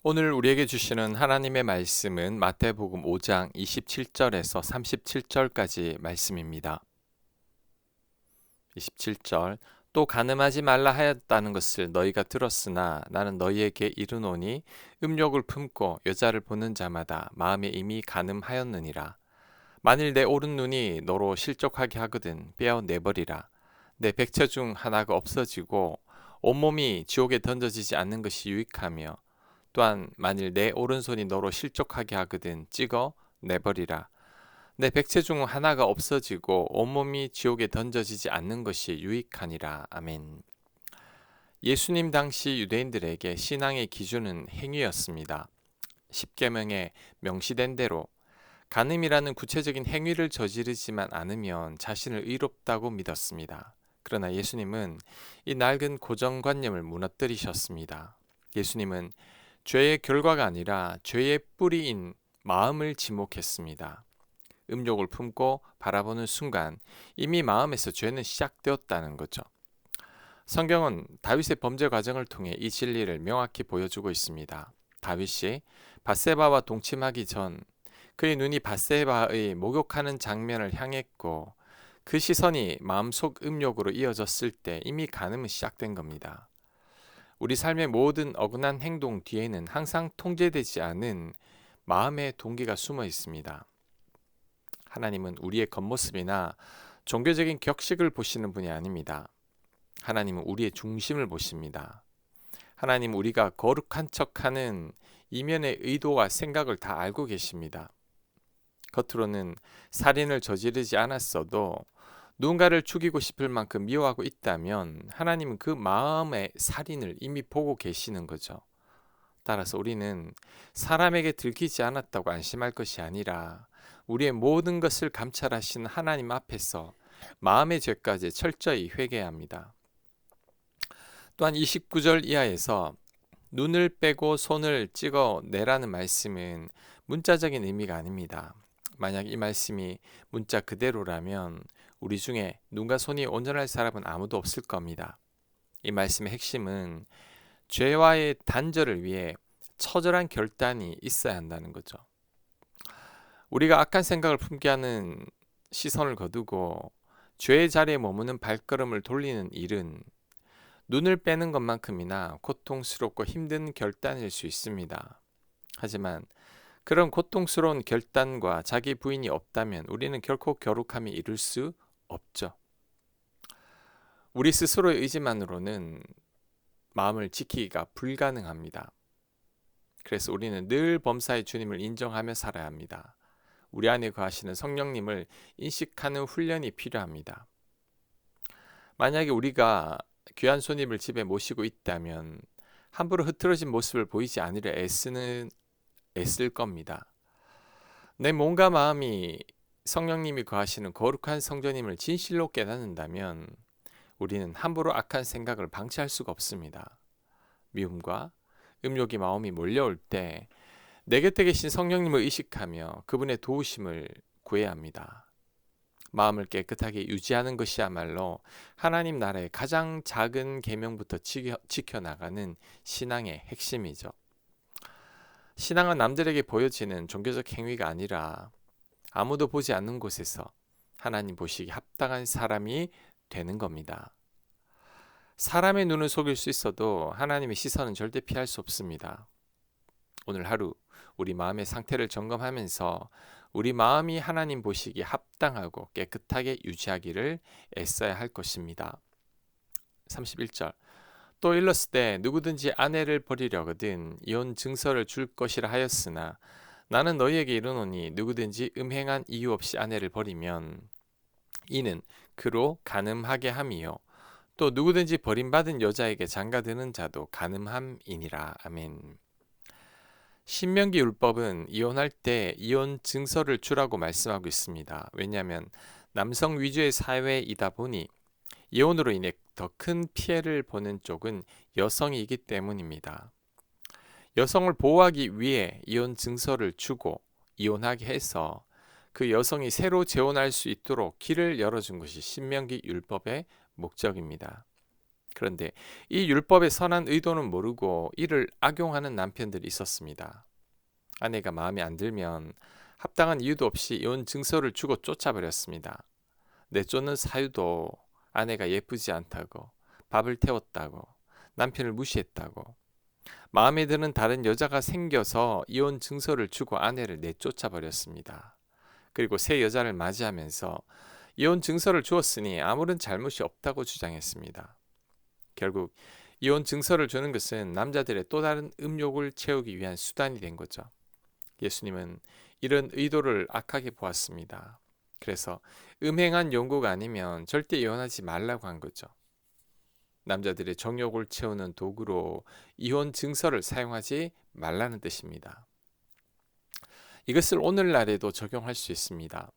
오늘 우리에게 주시는 하나님의 말씀은 마태복음 5장 27절에서 37절까지 말씀입니다. 27절 또 간음하지 말라 하였다는 것을 너희가 들었으나 나는 너희에게 이르노니 음욕을 품고 여자를 보는 자마다 마음에 이미 간음하였느니라. 만일 내 오른 눈이 너로 실족하게 하거든 빼어 내버리라. 내 백처 중 하나가 없어지고 온몸이 지옥에 던져지지 않는 것이 유익하며 또한 만일 내 오른손이 너로 실족하게 하거든 찍어 내버리라. 내 백체 중 하나가 없어지고 온몸이 지옥에 던져지지 않는 것이 유익하니라. 아멘. 예수님 당시 유대인들에게 신앙의 기준은 행위였습니다. 십계명에 명시된 대로 간음이라는 구체적인 행위를 저지르지만 않으면 자신을 의롭다고 믿었습니다. 그러나 예수님은 이 낡은 고정관념을 무너뜨리셨습니다. 예수님은 죄의 결과가 아니라 죄의 뿌리인 마음을 지목했습니다. 음욕을 품고 바라보는 순간 이미 마음에서 죄는 시작되었다는 거죠. 성경은 다윗의 범죄 과정을 통해 이 진리를 명확히 보여주고 있습니다. 다윗이 밧세바와 동침하기 전 그의 눈이 밧세바의 목욕하는 장면을 향했고 그 시선이 마음속 음욕으로 이어졌을 때 이미 간음은 시작된 겁니다. 우리 삶의 모든 어긋난 행동 뒤에는 항상 통제되지 않은 마음의 동기가 숨어 있습니다. 하나님은 우리의 겉모습이나 종교적인 격식을 보시는 분이 아닙니다. 하나님은 우리의 중심을 보십니다. 하나님은 우리가 거룩한 척하는 이면의 의도와 생각을 다 알고 계십니다. 겉으로는 살인을 저지르지 않았어도 누군가를 죽이고 싶을 만큼 미워하고 있다면 하나님은 그 마음의 살인을 이미 보고 계시는 거죠. 따라서 우리는 사람에게 들키지 않았다고 안심할 것이 아니라 우리의 모든 것을 감찰하시는 하나님 앞에서 마음의 죄까지 철저히 회개해야 합니다. 또한 29절 이하에서 눈을 빼고 손을 찍어 내라는 말씀은 문자적인 의미가 아닙니다. 만약 이 말씀이 문자 그대로라면 우리 중에 눈과 손이 온전할 사람은 아무도 없을 겁니다. 이 말씀의 핵심은 죄와의 단절을 위해 처절한 결단이 있어야 한다는 거죠. 우리가 악한 생각을 품게 하는 시선을 거두고 죄의 자리에 머무는 발걸음을 돌리는 일은 눈을 빼는 것만큼이나 고통스럽고 힘든 결단일 수 있습니다. 하지만 그런 고통스러운 결단과 자기 부인이 없다면 우리는 결코 거룩함에 이룰 수 없죠. 우리 스스로의 의지만으로는 마음을 지키기가 불가능합니다. 그래서 우리는 늘 범사의 주님을 인정하며 살아야 합니다. 우리 안에 거하시는 성령님을 인식하는 훈련이 필요합니다. 만약에 우리가 귀한 손님을 집에 모시고 있다면 함부로 흐트러진 모습을 보이지 않으려 애쓸 겁니다. 내 몸과 마음이 성령님이 거하시는 거룩한 성전임을 진실로 깨닫는다면 우리는 함부로 악한 생각을 방치할 수가 없습니다. 미움과 음욕이 마음이 몰려올 때 내 곁에 계신 성령님을 의식하며 그분의 도우심을 구해야 합니다. 마음을 깨끗하게 유지하는 것이야말로 하나님 나라의 가장 작은 계명부터 지켜나가는 신앙의 핵심이죠. 신앙은 남들에게 보여지는 종교적 행위가 아니라 아무도 보지 않는 곳에서 하나님 보시기 합당한 사람이 되는 겁니다. 사람의 눈을 속일 수 있어도 하나님의 시선은 절대 피할 수 없습니다. 오늘 하루 우리 마음의 상태를 점검하면서 우리 마음이 하나님 보시기에 합당하고 깨끗하게 유지하기를 애써야 할 것입니다. 31절 또 일렀을 누구든지 아내를 버리려거든 이혼 증서를 줄 것이라 하였으나 나는 너희에게 이르노니 누구든지 음행한 이유 없이 아내를 버리면 이는 그로 간음하게 함이요 또 누구든지 버림받은 여자에게 장가드는 자도 간음함이니라. 아멘. 신명기 율법은 이혼할 때 이혼 증서를 주라고 말씀하고 있습니다. 왜냐하면 남성 위주의 사회이다 보니 이혼으로 인해 더 큰 피해를 보는 쪽은 여성이기 때문입니다. 여성을 보호하기 위해 이혼 증서를 주고 이혼하게 해서 그 여성이 새로 재혼할 수 있도록 길을 열어준 것이 신명기 율법의 목적입니다. 그런데 이 율법의 선한 의도는 모르고 이를 악용하는 남편들이 있었습니다. 아내가 마음에 안 들면 합당한 이유도 없이 이혼 증서를 주고 쫓아버렸습니다. 내쫓는 사유도 아내가 예쁘지 않다고, 밥을 태웠다고, 남편을 무시했다고, 마음에 드는 다른 여자가 생겨서 이혼 증서를 주고 아내를 내쫓아 버렸습니다. 그리고 새 여자를 맞이하면서 이혼 증서를 주었으니 아무런 잘못이 없다고 주장했습니다. 결국 이혼 증서를 주는 것은 남자들의 또 다른 음욕을 채우기 위한 수단이 된 거죠. 예수님은 이런 의도를 악하게 보았습니다. 그래서 음행한 용구가 아니면 절대 이혼하지 말라고 한 거죠. 남자들의 정욕을 채우는 도구로 이혼 증서를 사용하지 말라는 뜻입니다. 이것을 오늘날에도 적용할 수 있습니다.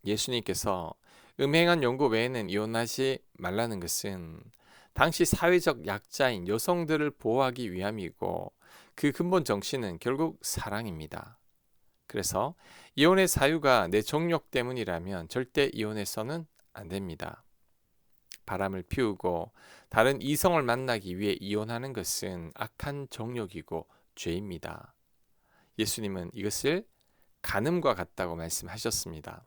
예수님께서 음행한 용구 외에는 이혼하지 말라는 것은 당시 사회적 약자인 여성들을 보호하기 위함이고 그 근본 정신은 결국 사랑입니다. 그래서 이혼의 사유가 내 정욕 때문이라면 절대 이혼해서는 안 됩니다. 바람을 피우고 다른 이성을 만나기 위해 이혼하는 것은 악한 정욕이고 죄입니다. 예수님은 이것을 간음과 같다고 말씀하셨습니다.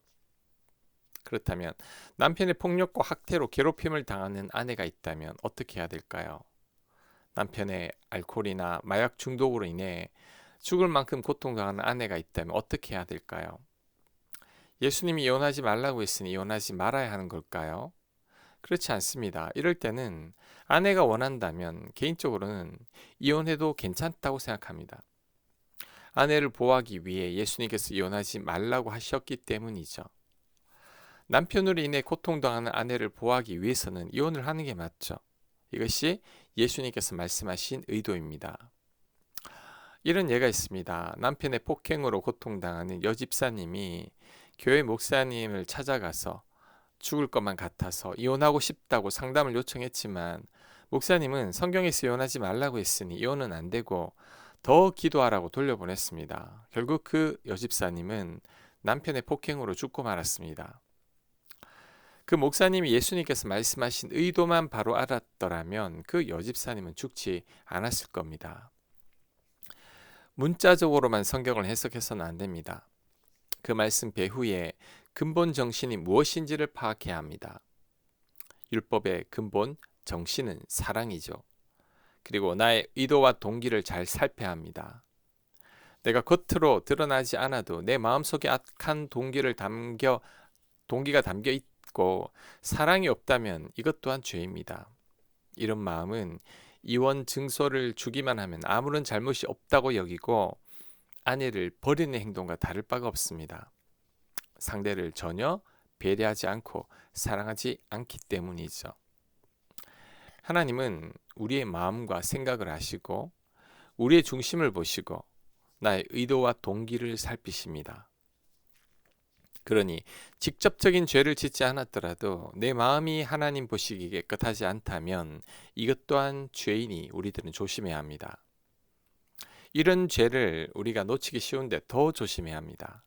그렇다면 남편의 폭력과 학대로 괴롭힘을 당하는 아내가 있다면 어떻게 해야 될까요? 남편의 알코올이나 마약 중독으로 인해 죽을 만큼 고통당하는 아내가 있다면 어떻게 해야 될까요? 예수님이 이혼하지 말라고 했으니 이혼하지 말아야 하는 걸까요? 그렇지 않습니다. 이럴 때는 아내가 원한다면 개인적으로는 이혼해도 괜찮다고 생각합니다. 아내를 보호하기 위해 예수님께서 이혼하지 말라고 하셨기 때문이죠. 남편으로 인해 고통당하는 아내를 보호하기 위해서는 이혼을 하는 게 맞죠. 이것이 예수님께서 말씀하신 의도입니다. 이런 예가 있습니다. 남편의 폭행으로 고통당하는 여집사님이 교회 목사님을 찾아가서 죽을 것만 같아서 이혼하고 싶다고 상담을 요청했지만 목사님은 성경에서 이혼하지 말라고 했으니 이혼은 안 되고 더 기도하라고 돌려보냈습니다. 결국 그 여집사님은 남편의 폭행으로 죽고 말았습니다. 그 목사님이 예수님께서 말씀하신 의도만 바로 알았더라면 그 여집사님은 죽지 않았을 겁니다. 문자적으로만 성경을 해석해서는 안 됩니다. 그 말씀 배후에 근본 정신이 무엇인지를 파악해야 합니다. 율법의 근본 정신은 사랑이죠. 그리고 나의 의도와 동기를 잘 살펴야 합니다. 내가 겉으로 드러나지 않아도 내 마음속에 악한 동기가 담겨 있고 사랑이 없다면 이것 또한 죄입니다. 이런 마음은 이혼 증서를 주기만 하면 아무런 잘못이 없다고 여기고 아내를 버리는 행동과 다를 바가 없습니다. 상대를 전혀 배려하지 않고 사랑하지 않기 때문이죠. 하나님은 우리의 마음과 생각을 아시고 우리의 중심을 보시고 나의 의도와 동기를 살피십니다. 그러니 직접적인 죄를 짓지 않았더라도 내 마음이 하나님 보시기에 깨끗하지 않다면 이것 또한 죄이니 우리들은 조심해야 합니다. 이런 죄를 우리가 놓치기 쉬운데 더 조심해야 합니다.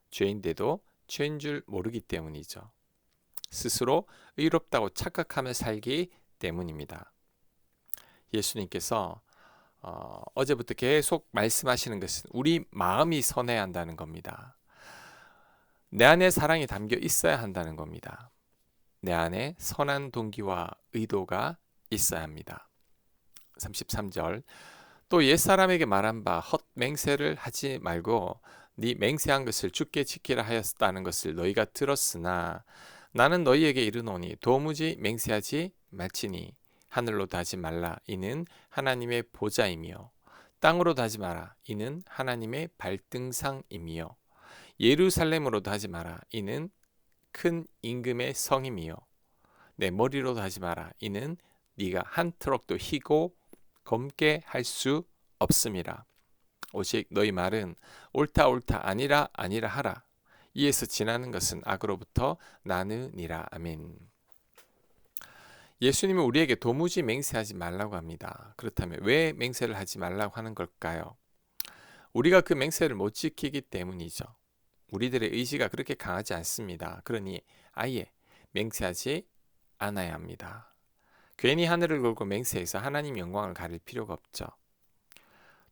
죄인데도 죄인 줄 모르기 때문이죠. 스스로 의롭다고 착각하며 살기 때문입니다. 예수님께서 어제부터 계속 말씀하시는 것은 우리 마음이 선해야 한다는 겁니다. 내 안에 사랑이 담겨 있어야 한다는 겁니다. 내 안에 선한 동기와 의도가 있어야 합니다. 33절 또 옛사람에게 말한 바 헛맹세를 하지 말고 네 맹세한 것을 주께 지키라 하였다는 것을 너희가 들었으나 나는 너희에게 이르노니 도무지 맹세하지 말지니 하늘로 다지 말라 이는 하나님의 보좌이며 땅으로 다지 마라 이는 하나님의 발등상이며 예루살렘으로 다지 마라 이는 큰 임금의 성임이요 내 머리로 다지 마라 이는 네가 한 트럭도 희고 검게 할 수 없음이라. 오직 너희 말은 옳다 옳다 아니라 아니라 하라. 이에서 지나는 것은 악으로부터 나느니라. 아멘. 예수님은 우리에게 도무지 맹세하지 말라고 합니다. 그렇다면 왜 맹세를 하지 말라고 하는 걸까요? 우리가 그 맹세를 못 지키기 때문이죠. 우리들의 의지가 그렇게 강하지 않습니다. 그러니 아예 맹세하지 않아야 합니다. 괜히 하늘을 걸고 맹세해서 하나님 영광을 가릴 필요가 없죠.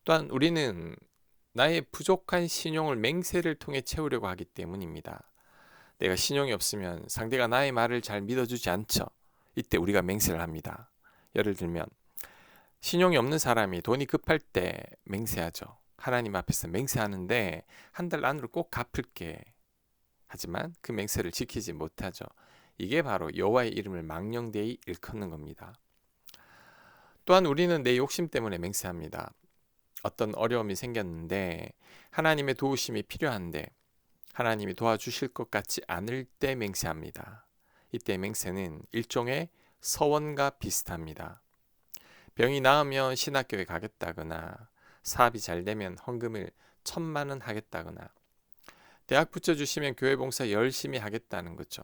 또한 우리는 나의 부족한 신용을 맹세를 통해 채우려고 하기 때문입니다. 내가 신용이 없으면 상대가 나의 말을 잘 믿어주지 않죠. 이때 우리가 맹세를 합니다. 예를 들면 신용이 없는 사람이 돈이 급할 때 맹세하죠. 하나님 앞에서 맹세하는데 한 달 안으로 꼭 갚을게. 하지만 그 맹세를 지키지 못하죠. 이게 바로 여호와의 이름을 망령되이 일컫는 겁니다. 또한 우리는 내 욕심 때문에 맹세합니다. 어떤 어려움이 생겼는데 하나님의 도우심이 필요한데 하나님이 도와주실 것 같지 않을 때 맹세합니다. 이때 맹세는 일종의 서원과 비슷합니다. 병이 나으면 신학교에 가겠다거나 사업이 잘 되면 헌금을 1,000만 원 하겠다거나 대학 붙여주시면 교회 봉사 열심히 하겠다는 거죠.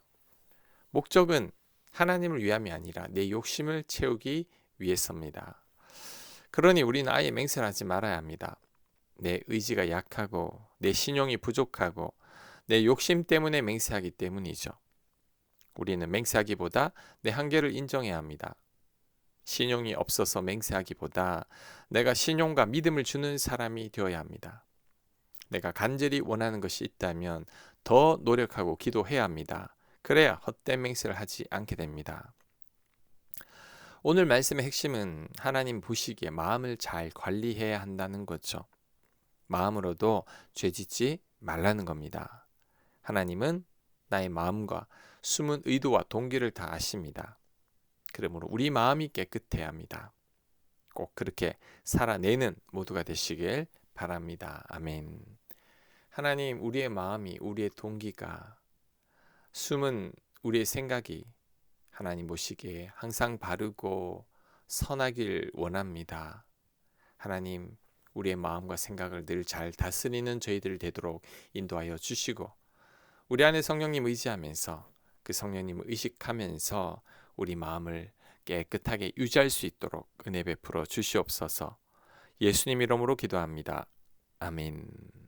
목적은 하나님을 위함이 아니라 내 욕심을 채우기 위해서입니다. 그러니 우리는 아예 맹세를 하지 말아야 합니다. 내 의지가 약하고 내 신용이 부족하고 내 욕심 때문에 맹세하기 때문이죠. 우리는 맹세하기보다 내 한계를 인정해야 합니다. 신용이 없어서 맹세하기보다 내가 신용과 믿음을 주는 사람이 되어야 합니다. 내가 간절히 원하는 것이 있다면 더 노력하고 기도해야 합니다. 그래야 헛된 맹세를 하지 않게 됩니다. 오늘 말씀의 핵심은 하나님 보시기에 마음을 잘 관리해야 한다는 거죠. 마음으로도 죄짓지 말라는 겁니다. 하나님은 나의 마음과 숨은 의도와 동기를 다 아십니다. 그러므로 우리 마음이 깨끗해야 합니다. 꼭 그렇게 살아내는 모두가 되시길 바랍니다. 아멘. 하나님, 우리의 마음이, 우리의 동기가, 숨은 우리의 생각이 하나님 보시기에 항상 바르고 선하길 원합니다. 하나님, 우리의 마음과 생각을 늘 잘 다스리는 저희들 되도록 인도하여 주시고 우리 안에 성령님 의지하면서 그 성령님을 의식하면서 우리 마음을 깨끗하게 유지할 수 있도록 은혜 베풀어 주시옵소서. 예수님 이름으로 기도합니다. 아멘.